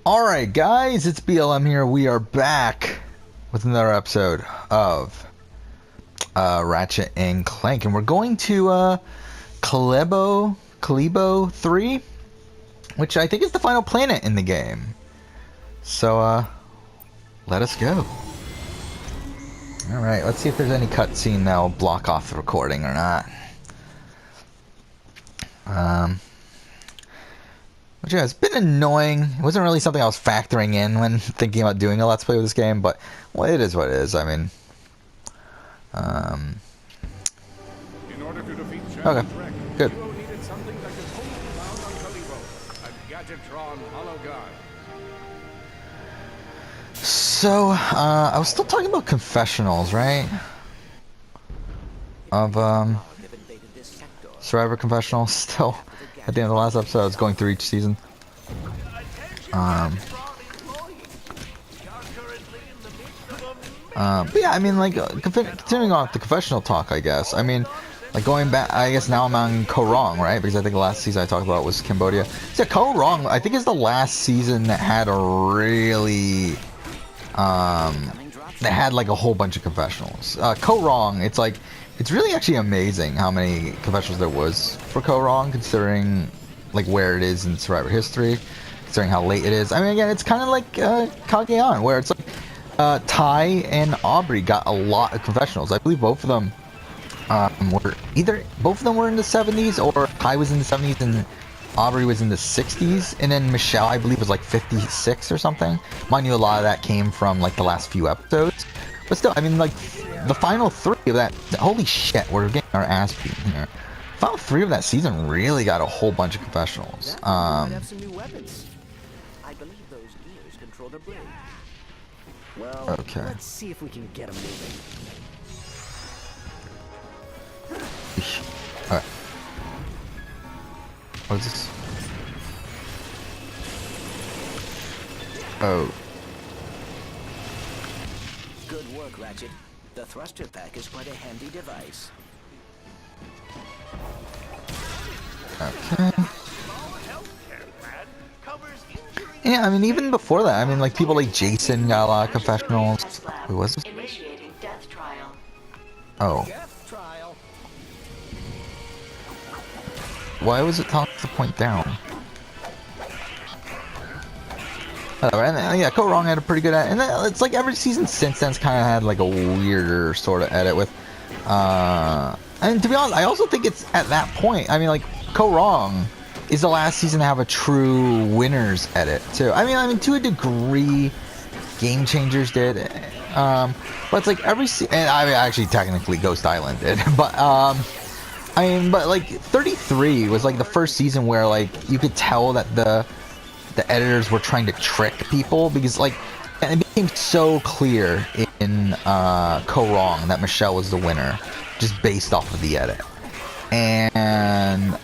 Alright guys, it's BLM here. We are back with another episode of Ratchet and Clank, and we're going to Kalebo 3, which I think is the final planet in the game. So let us go. Alright, let's see if there's any cutscene that will block off the recording or not. Which yeah, it's been annoying. It wasn't really something I was factoring in when thinking about doing a Let's Play with this game, but well, it is what it is. I mean, In order to defeat okay, good. Kalebo needed something that could hold him down on Kalebo, a Gadgetron hollow guard. So, I was still talking about confessionals, right? Of, Survivor confessionals, still. At the end of the last episode, I was going through each season. But yeah, I mean, like, continuing on with the confessional talk, I guess. I mean, like, going back, I guess now I'm on Ko Rong, right? Because I think the last season I talked about was Cambodia. So Ko Rong, I think, is the last season that had a really, that had, like, a whole bunch of confessionals. Ko Rong, it's like, it's really actually amazing how many confessionals there was for Ko Rong, considering like where it is in Survivor history, considering how late it is. I mean, again, it's kind of like Cagayan, where it's like Ty and Aubrey got a lot of confessionals. I believe both of them were either both of them were in the 70s, or Ty was in the 70s and Aubrey was in the 60s, and then Michelle, I believe, was like 56 or something. Mind you, a lot of that came from like the last few episodes, but still, I mean, like, the final three of that, holy shit, we're getting our ass beaten here. Final three of that season really got a whole bunch of confessionals. Have some new weapons. I believe those gears control the blade. Well, okay. Let's see if we can get them moving. Alright. What is this? Oh. Good work, Ratchet. The thruster pack is quite a handy device. Okay. Yeah, I mean, even before that, I mean, like, people like Jason got a lot of confessionals. Who was this? Initiating death trial. Oh. Death trial. Why was it telling us to point down? And yeah, Ko Rong had a pretty good edit, and it's like every season since then's kind of had like a weirder sort of edit with, and to be honest, I also think it's at that point. I mean, like, Ko Rong is the last season to have a true winners edit too. I mean, to a degree, Game Changers did, but it's like and I mean, actually technically Ghost Island did, but I mean, but like 33 was like the first season where like you could tell that the editors were trying to trick people, because like it became so clear in Ko Rong that Michelle was the winner just based off of the edit, and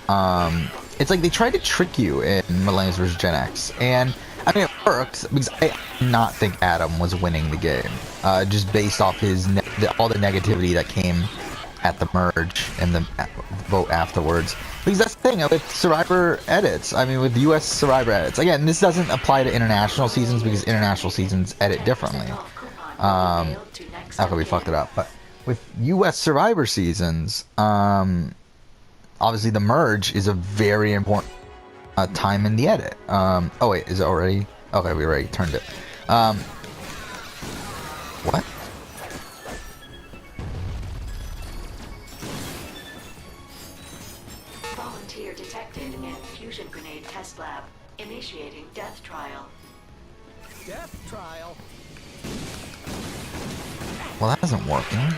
it's like they tried to trick you in Millennials vs. Gen X, and I mean it works because I did not think Adam was winning the game, just based off his all the negativity that came at the merge and the vote afterwards. Because that's the thing with Survivor edits. I mean, with US Survivor edits. Again, this doesn't apply to international seasons because international seasons edit differently. After we fucked it up. But with US Survivor seasons, obviously the merge is a very important time in the edit. Oh wait, is it already? Okay, we already turned it. What? Volunteer detected in fusion grenade test lab. Initiating death trial. Death trial. Well, that isn't working.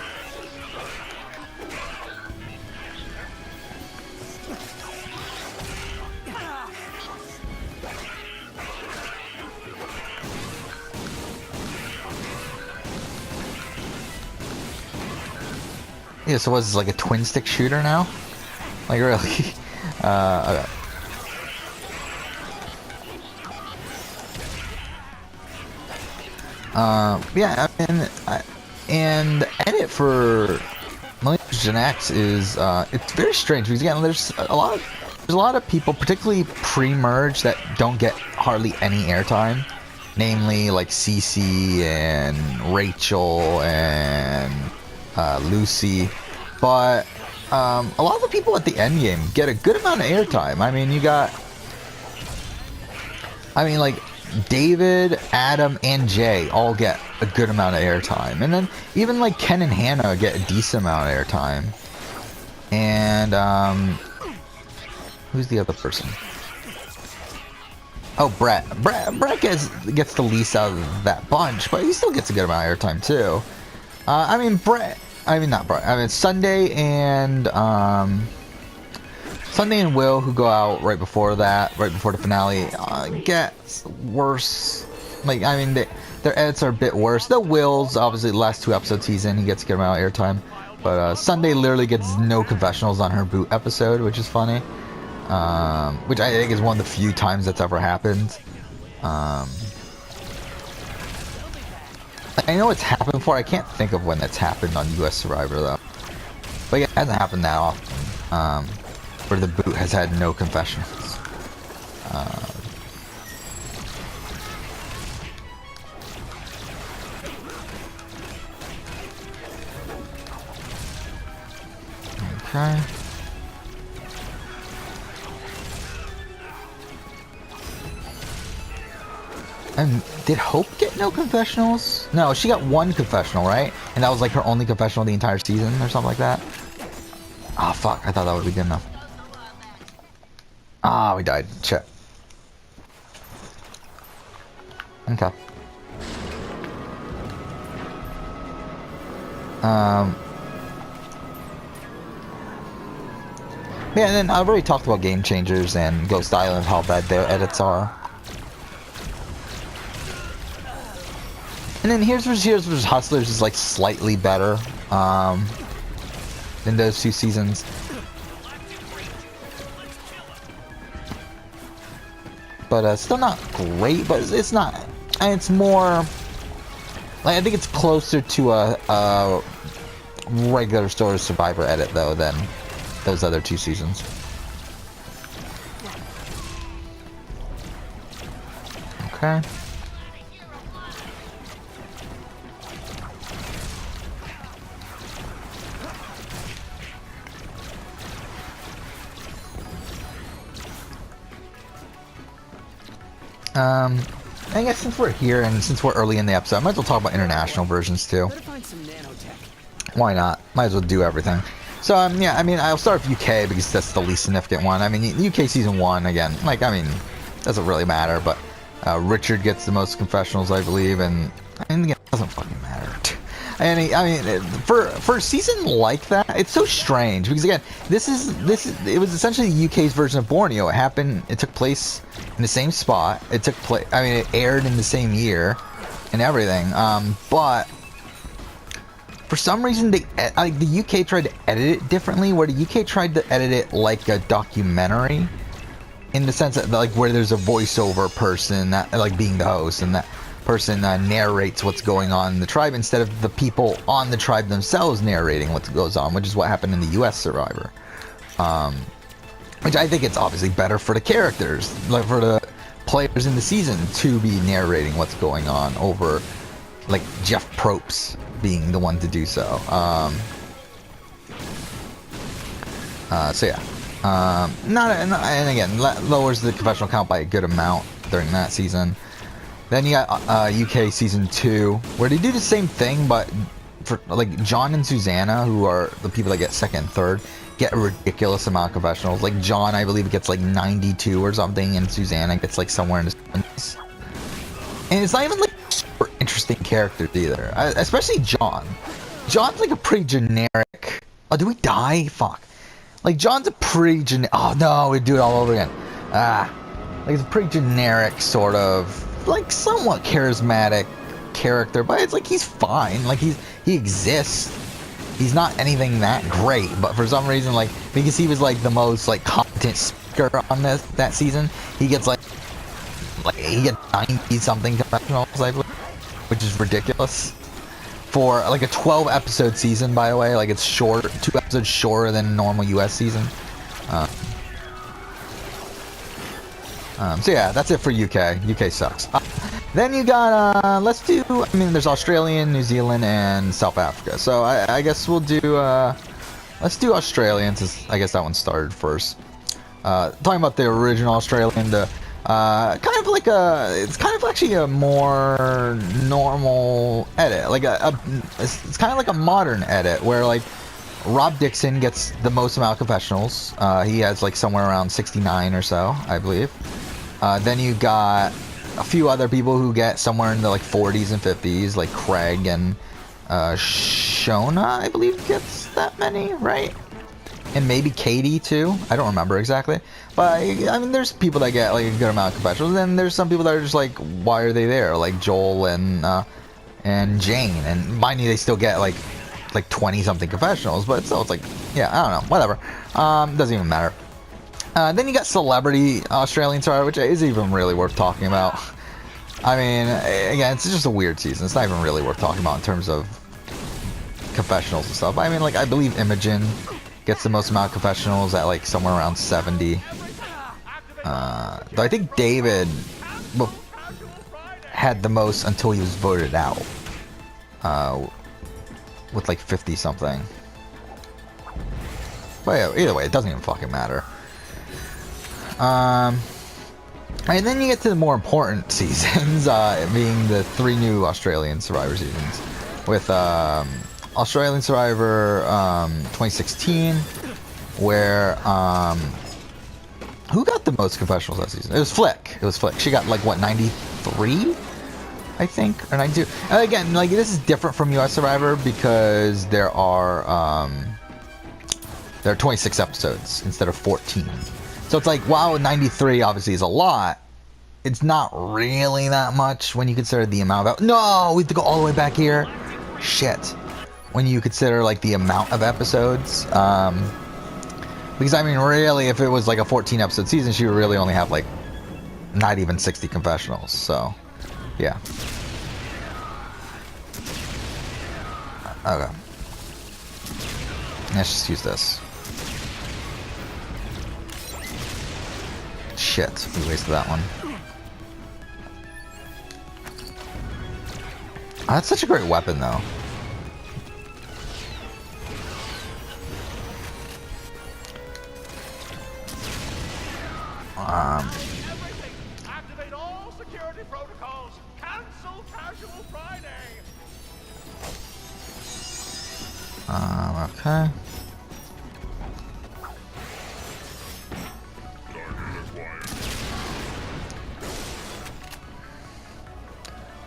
Yeah, so what's this, like a twin stick shooter now? Like, really? Okay. Yeah, I mean, and the edit for Millennials Gen X is, it's very strange, because again, there's there's a lot of people, particularly pre-merge, that don't get hardly any airtime. Namely, like Cece and Rachel and Lucy. But a lot of the people at the end game get a good amount of airtime. I mean, like David, Adam, and Jay all get a good amount of airtime, and then even like Ken and Hannah get a decent amount of airtime. And who's the other person? Oh, Brett. Brett gets the least out of that bunch, but he still gets a good amount of airtime too. I mean, Sunday and Will, who go out right before the finale, gets worse. Like, I mean, their edits are a bit worse. The Will's, obviously, the last 2 episodes he's in, he gets a good amount of airtime. But Sunday literally gets no confessionals on her boot episode, which is funny. Which I think is one of the few times that's ever happened. I know it's happened before. I can't think of when that's happened on US Survivor, though. But yeah, it hasn't happened that often. Where the boot has had no confessionals. Okay. And did Hope get no confessionals? No, she got 1 confessional, right? And that was like her only confessional the entire season or something like that. Ah, fuck. I thought that would be good enough. Ah, we died. Shit. Okay. Yeah, and then I've already talked about Game Changers and Ghost Island, how bad their edits are. And then Heroes vs. Hustlers is like slightly better than those 2 seasons. But still not great, but it's not, and it's more, like, I think it's closer to a regular sort of Survivor edit, though, than those other 2 seasons. Okay. I guess since we're here and since we're early in the episode, I might as well talk about international versions too. Why not? Might as well do everything. So yeah, I mean, I'll start with UK because that's the least significant one. I mean, UK season 1 again. Like, I mean, doesn't really matter, but Richard gets the most confessionals, I believe, and again, it doesn't fucking matter. And I mean, for a season like that, it's so strange because again, it was essentially the UK's version of Borneo. It took place in the same spot. It aired in the same year, and everything. But for some reason, the UK tried to edit it differently. Where the UK tried to edit it like a documentary, in the sense that like where there's a voiceover person that like being the host, and that person narrates what's going on in the tribe instead of the people on the tribe themselves narrating what goes on, which is what happened in the US Survivor. Which I think it's obviously better for the characters, like for the players in the season, to be narrating what's going on over like Jeff Probst being the one to do so. So yeah, and again, lowers the confessional count by a good amount during that season. Then you got UK season 2, where they do the same thing, but for like John and Susanna, who are the people that get 2nd and 3rd, get a ridiculous amount of confessionals. Like John, I believe, gets like 92 or something, and Susanna gets like somewhere in the 70s. And it's not even like super interesting characters either, especially John. John's like a pretty generic. Oh, did we die? Fuck. Like John's a pretty generic. Oh no, we do it all over again. Like it's a pretty generic sort of, like, somewhat charismatic character, but it's like he's fine. Like he exists. He's not anything that great, but for some reason, like, because he was like the most like competent speaker on that season, he gets like he gets 90 something confessionals, I believe, which is ridiculous for like a 12 episode season. By the way, like it's short, 2 episodes shorter than a normal US season. So yeah, that's it for UK. UK sucks. Then you got, let's do, I mean, there's Australian, New Zealand, and South Africa. So I guess we'll do, let's do Australian, since I guess that one started first. Talking about the original Australian, the, kind of like it's kind of actually a more normal edit. Like it's kind of like a modern edit, where like, Rob Dixon gets the most amount of confessionals. He has like somewhere around 69 or so, I believe. Then you got a few other people who get somewhere in the like 40s and 50s, like Craig and Shona, I believe, gets that many, right? And maybe Katie too. I don't remember exactly, but I mean, there's people that get like a good amount of confessionals, and then there's some people that are just like, why are they there? Like Joel and Jane, and mind you, they still get like 20 something confessionals, but still, it's like, yeah, I don't know, whatever. Doesn't even matter. Then you got Celebrity Australian Survivor, which is even really worth talking about. I mean, again, it's just a weird season. It's not even really worth talking about in terms of confessionals and stuff. I mean, like, I believe Imogen gets the most amount of confessionals at like somewhere around 70. Though I think David had the most until he was voted out, with like 50 something. But yeah, either way, it doesn't even fucking matter. And then you get to the more important seasons, being the 3 new Australian Survivor seasons, with Australian Survivor 2016, where who got the most confessionals that season? It was Flick. It was Flick. She got like what, 93, I think, or 92. And again, like, this is different from US Survivor because there are 26 episodes instead of 14. So it's like, wow, 93 obviously is a lot. It's not really that much when you consider the amount of... No, we have to go all the way back here. Shit. When you consider, like, the amount of episodes. Because, I mean, really, if it was, like, a 14-episode season, she would really only have, like, not even 60 confessionals. So, yeah. Okay. Let's just use this. Shit, we wasted that one. Oh, that's such a great weapon, though. Activate all security protocols. Cancel Casual Friday. Okay.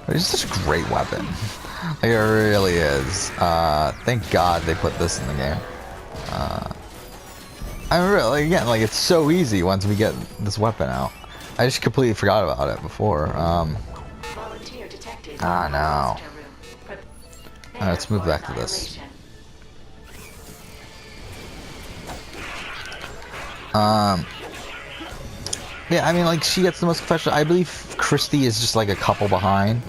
It's such a great weapon. Like, it really is. Thank God they put this in the game. I really, again, like, it's so easy once we get this weapon out. I just completely forgot about it before. Volunteer detected. No. Let's move back to this. Yeah, I mean, like, she gets the most confessional. I believe Christy is just like a couple behind.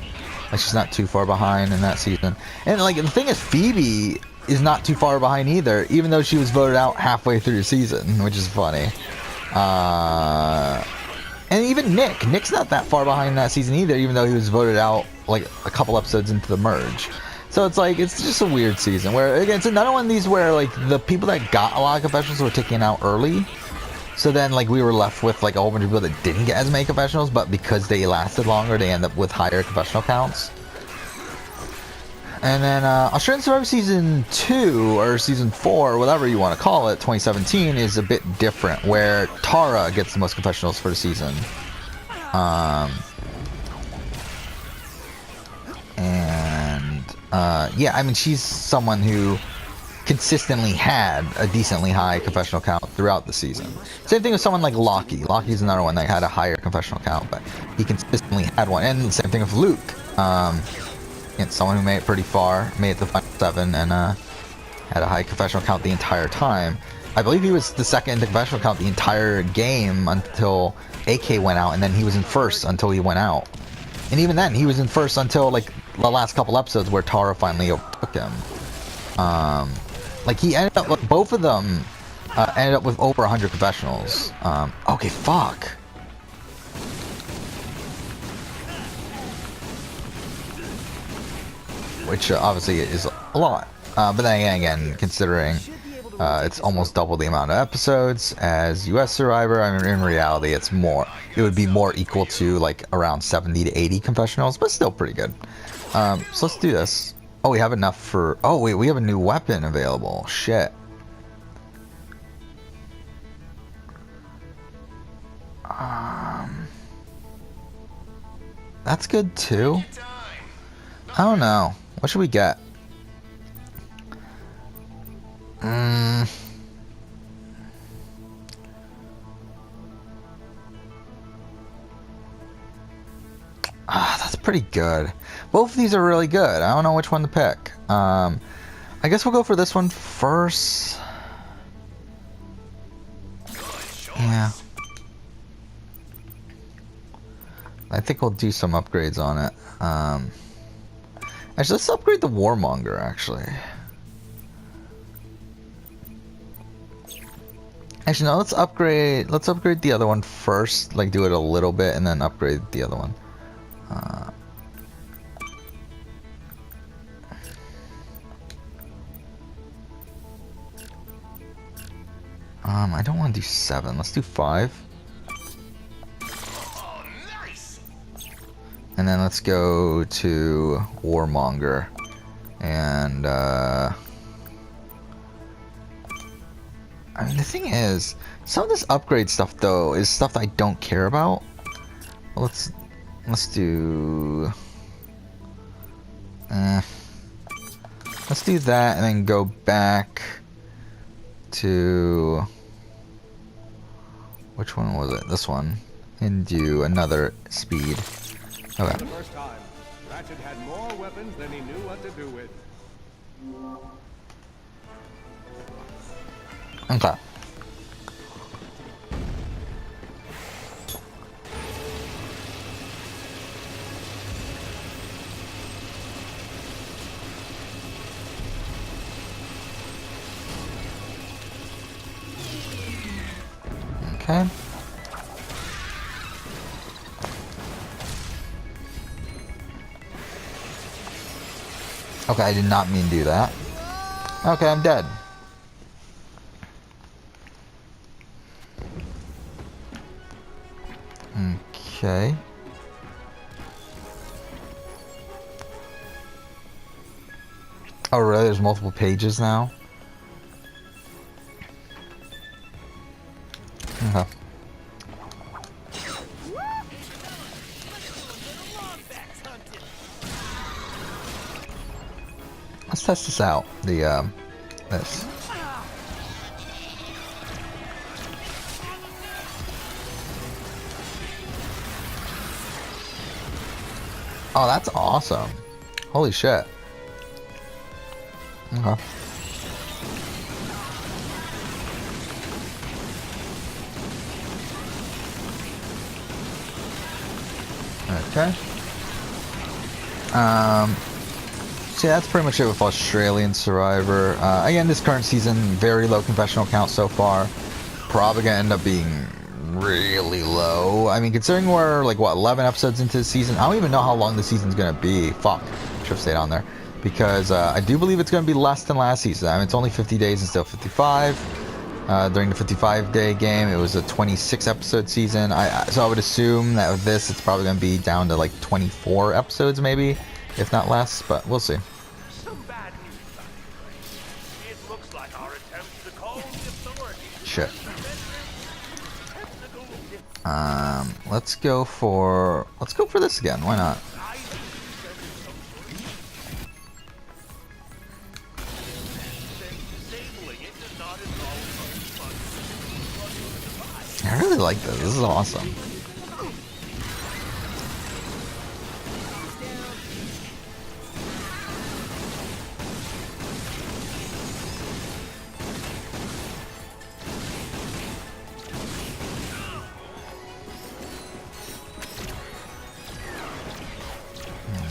Like, she's not too far behind in that season. And like, the thing is, Phoebe is not too far behind either, even though she was voted out halfway through the season, which is funny. And even Nick's not that far behind that season either, even though he was voted out like a couple episodes into the merge. So it's like, it's just a weird season where, again, it's another one of these where like the people that got a lot of confessionals were taken out early. So then, like, we were left with, like, a whole bunch of people that didn't get as many confessionals, but because they lasted longer, they end up with higher confessional counts. And then, Australian Survivor Season 2, or Season 4, whatever you want to call it, 2017, is a bit different, where Tara gets the most confessionals for the season. Yeah, I mean, she's someone who consistently had a decently high confessional count throughout the season. Same thing with someone like Lockie. Lockie's another one that had a higher confessional count, but he consistently had one. And the same thing with Luke. Someone who made it pretty far, made it to final 7, and had a high confessional count the entire time. I believe he was the second in confessional count the entire game until AK went out, and then he was in first until he went out. And even then, he was in first until like the last couple episodes where Tara finally overtook him. Like, he ended up, like, both of them ended up with over 100 confessionals. Okay, fuck. which obviously is a lot. But then again, considering it's almost double the amount of episodes as US Survivor, I mean, in reality, it's more. It would be more equal to like around 70 to 80 confessionals, but still pretty good. So let's do this. Oh, we have enough for. Oh wait, we have a new weapon available. Shit. That's good too. I don't know. What should we get? That's pretty good. Both of these are really good. I don't know which one to pick. I guess we'll go for this one first. Yeah. I think we'll do some upgrades on it. Actually, let's upgrade the Warmonger, actually. Actually, no, let's upgrade the other one first. Like, do it a little bit and then upgrade the other one. I don't want to do 7. Let's do 5. And then let's go to Warmonger. And, I mean, the thing is, some of this upgrade stuff, though, is stuff that I don't care about. Well, let's do... let's do that and then go back to... Which one was it? This one. And do another speed. Okay. For the first time, Ratchet had more weapons than he knew what to do with. Okay. Okay. Okay, I did not mean to do that. Okay, I'm dead. Okay. Oh, really? There's multiple pages now? Okay. Let's test this out. This. Oh, that's awesome. Holy shit. Okay. Okay. So yeah, that's pretty much it with Australian Survivor. Again, this current season, very low confessional count so far. Probably gonna end up being really low. I mean, considering we're like, what, 11 episodes into the season? I don't even know how long the season's gonna be. Fuck. Should have stayed on there. Because I do believe it's gonna be less than last season. I mean, it's only 50 days instead of 55. During the 55-day game, it was a 26-episode season. So I would assume that with this, it's probably gonna be down to like 24 episodes maybe, if not less, but we'll see. Some bad news, Dr. It looks like our attempts to call the authorities. Shit. Let's go for this again. Why not? I really like this. This is awesome.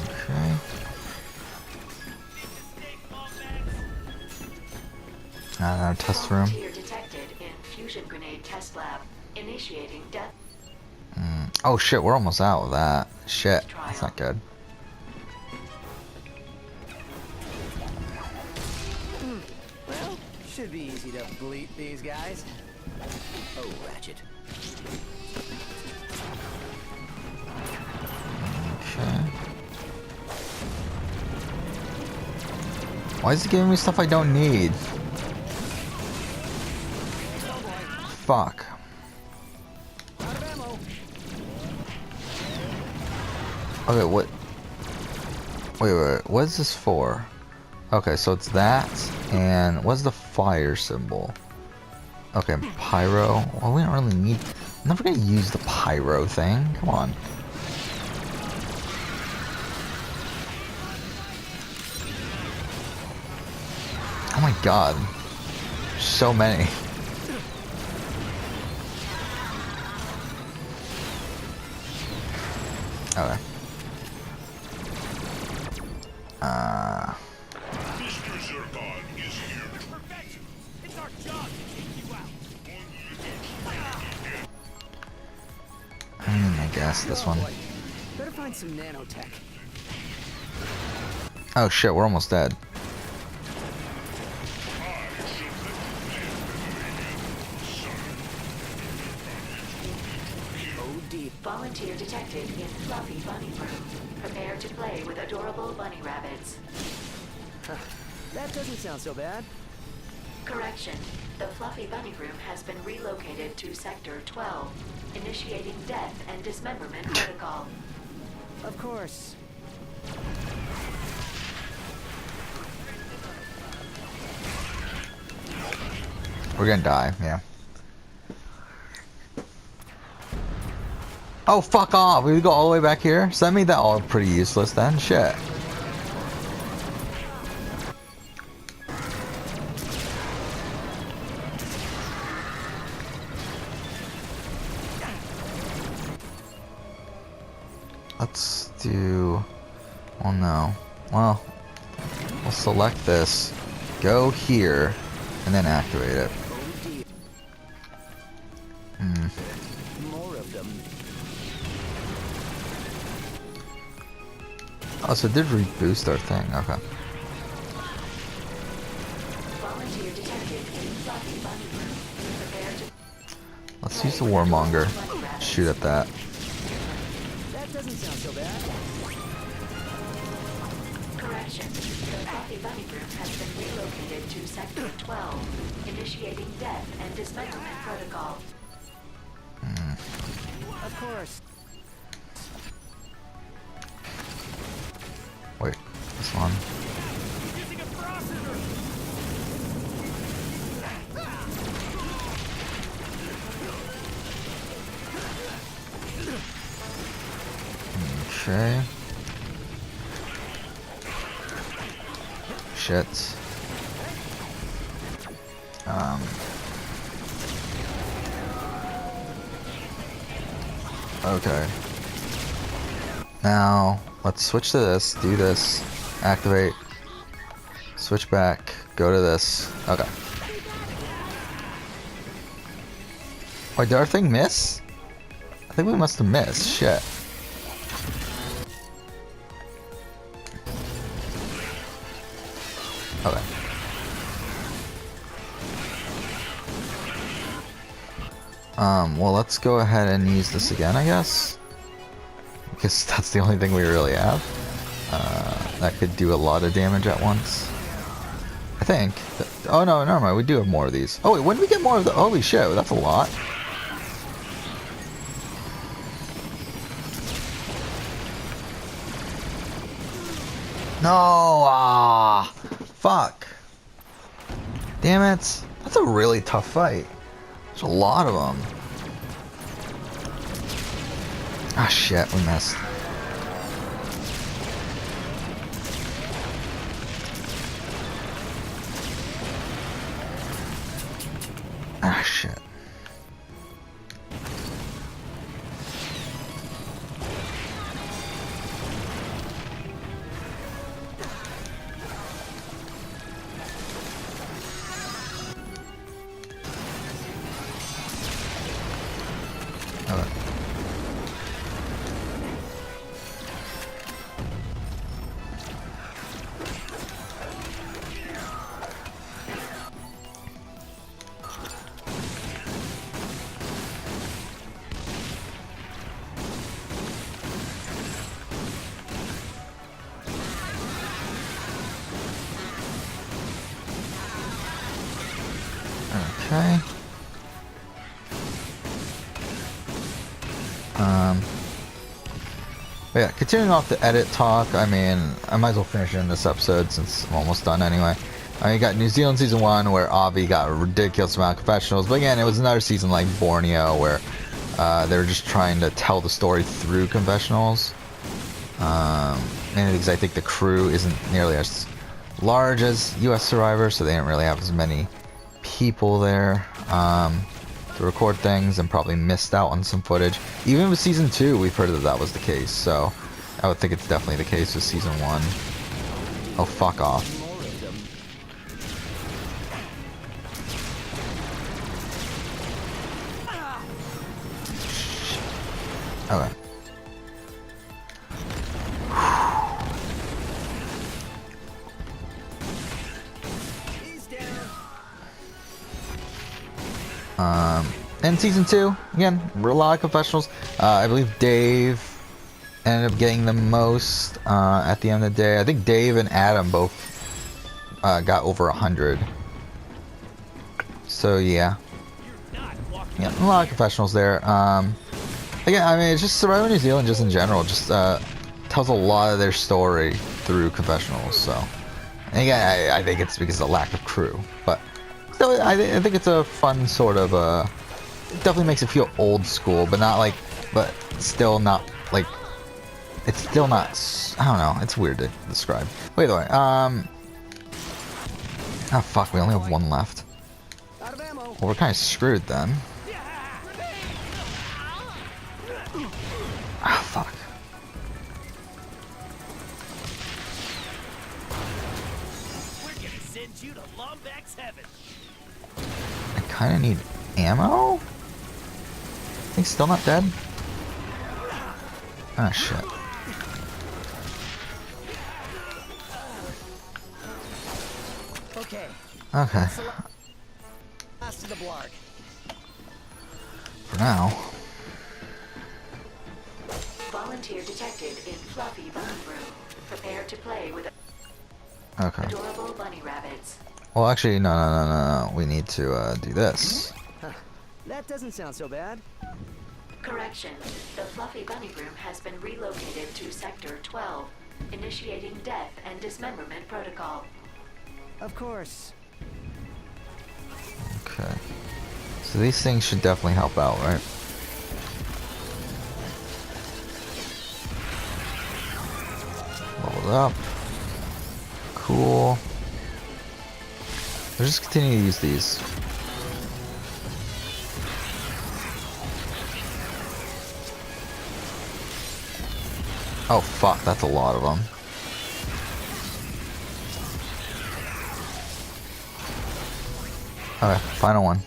Okay. Our test room. Detected in fusion grenade test lab. Initiating death. Oh shit, we're almost out of that. Shit, that's not good. Should be easy to bleep these guys. Oh, Ratchet. Okay. Why is it giving me stuff I don't need? Fuck. Out of ammo. Okay, what? Wait. What is this for? Okay, so it's that, and what's the fire symbol? Okay, pyro. Well, we don't really need. I'm never gonna use the pyro thing. Come on. Oh my god. So many. Okay. Mr. Zircon is here. Perfection! It's our job to take you out. I guess this one. Better find some nanotech. Oh shit, we're almost dead. OD. Volunteer detected in Fluffy Bunny Room. Prepare to play with adorable bunny rabbits. That doesn't sound so bad. Correction. The Fluffy Bunny Room has been relocated to Sector 12. Initiating death and dismemberment protocol. Of course. We're gonna die, yeah. Oh, fuck off! We go all the way back here? So that made that all pretty useless then? Shit. Let's do... Oh no. Well, we'll select this, go here, and then activate it. OD. More of them. Oh, so it did reboost our thing, okay. Volunteer detected in Fluffy Bunny Room. Prepare to Let's use the Warmonger. Shoot at that. That doesn't sound so bad. Correction. The Fluffy Bunny Room has been relocated to Sector 12. Initiating death and dismemberment protocol. Of course. Wait, this one. Using a processor. Okay. Shit. Okay. Now, let's switch to this, do this, activate, switch back, go to this. Okay. Wait, did our thing miss? I think we must have missed. Shit. Okay. Well, let's go ahead and use this again, I guess. Because that's the only thing we really have. That could do a lot of damage at once. I think. Oh no, never mind. We do have more of these. Oh wait, when did we get more of the? Holy shit, that's a lot. No, fuck. Damn it. That's a really tough fight. There's a lot of them. Ah, shit, we missed. Ah, shit. Okay. Okay. But yeah, continuing off the edit talk, I mean, I might as well finish it in this episode since I'm almost done anyway. You got New Zealand Season 1 where Avi got a ridiculous amount of confessionals, but again, it was another season like Borneo where they were just trying to tell the story through confessionals. Mainly because I think the crew isn't nearly as large as US Survivor, so they didn't really have as many people there to record things, and probably missed out on some footage. Even with Season 2, we've heard that that was the case, so I would think it's definitely the case with Season 1. Oh, fuck off. Okay. In Season 2, again, a lot of confessionals. I believe Dave ended up getting the most at the end of the day. I think Dave and Adam both got over 100. So yeah. Yeah, a lot of confessionals there. Again, I mean, it's just Survivor New Zealand, just in general, just tells a lot of their story through confessionals. So, and again, I think it's because of the lack of crew, but still, I think it's a fun sort of. It definitely makes it feel old school, but not like, but still not like. It's still not. I don't know. It's weird to describe. Wait, the way. Oh fuck, we only have one left. Well, we're kind of screwed then. Ah, fuck. We're gonna send you to Lombax heaven. I kind of need ammo? He's still not dead? Ah, shit. Okay. Okay. Last of the blarg. For now. Volunteer detected in Fluffy Bunny Room. Prepare to play with Okay. adorable bunny rabbits. Well, actually, no. We need to do this. Huh. That doesn't sound so bad. Correction. The Fluffy Bunny Room has been relocated to Sector 12, initiating death and dismemberment protocol. Of course. Okay. So these things should definitely help out, right? Leveled up. Cool. Let's just continue to use these. Oh fuck, that's a lot of them. Okay, final one.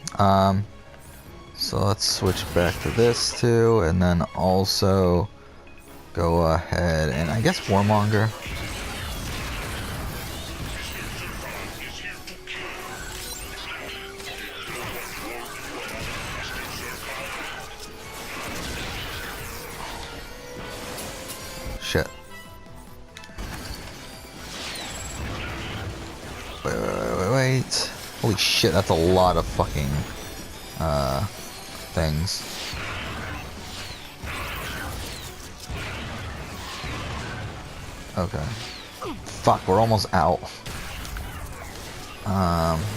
So let's switch back to this too, and then also go ahead and I guess Warmonger. Shit. Wait. Holy shit, that's a lot of fucking things. Okay. Fuck, we're almost out.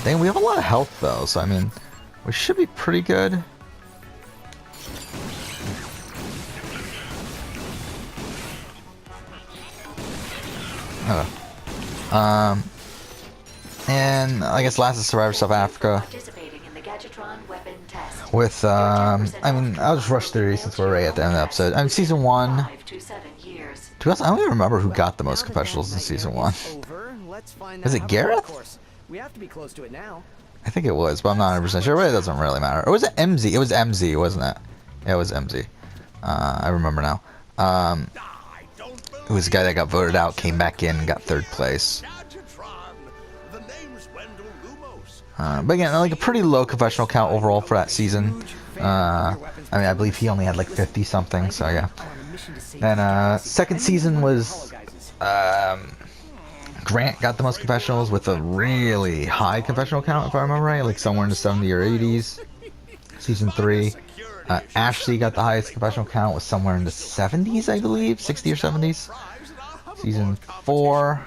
Dang, we have a lot of health though, so I mean, we should be pretty good. Okay. And I guess last is Survivor South Africa. Participating in the Gadgetron weapon test. With, I mean, I'll just rush through these since we're right at the end of the episode. I mean, Season 1. 5 to 7 years. To us, I don't even remember who got the most confessionals in Season 1. Was it Gareth? We have to be close to it now. I think it was, but I'm not 100% sure. It really doesn't really matter. Or was it MZ? It was MZ, wasn't it? Yeah, it was MZ. I remember now. It was a guy that got voted out, came back in, and got 3rd place. But again, like a pretty low confessional count overall for that season. I mean, I believe he only had like 50 something, so yeah. And second season was Grant got the most confessionals with a really high confessional count, if I remember right, like somewhere in the 70 or 80s. Season 3. Ashley got the highest confessional count, was somewhere in the 70s, I believe, 60 or 70s. Season 4.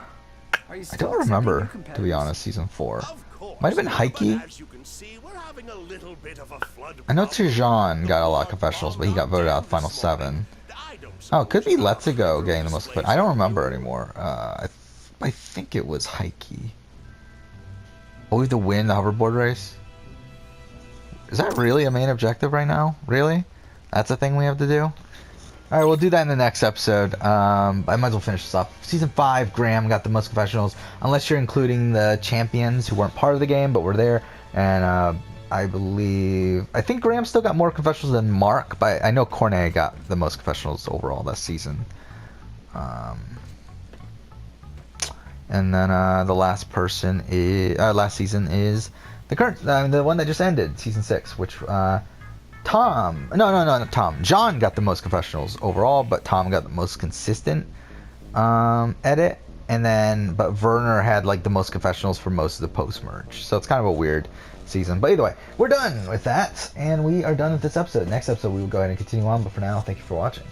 I don't remember, to be honest, Season 4. Might have been Heike. I know Tijan got a lot of confessionals, but he got voted out of the final 7. Oh, it could be Let's Go getting the most confessionals. I don't remember anymore. I think it was Heike. Oh, we have to win the hoverboard race? Is that really a main objective right now? Really? That's a thing we have to do? Alright, we'll do that in the next episode. I might as well finish this off. Season 5, Graham got the most confessionals, unless you're including the champions who weren't part of the game, but were there. And I think Graham still got more confessionals than Mark, but I know Cornet got the most confessionals overall that season. And then the last person is last season is the current, the one that just ended, season 6, which Tom. No, Tom. John got the most confessionals overall, but Tom got the most consistent edit. And then, but Werner had like the most confessionals for most of the post merge. So it's kind of a weird season. But either way, we're done with that, and we are done with this episode. Next episode, we will go ahead and continue on. But for now, thank you for watching.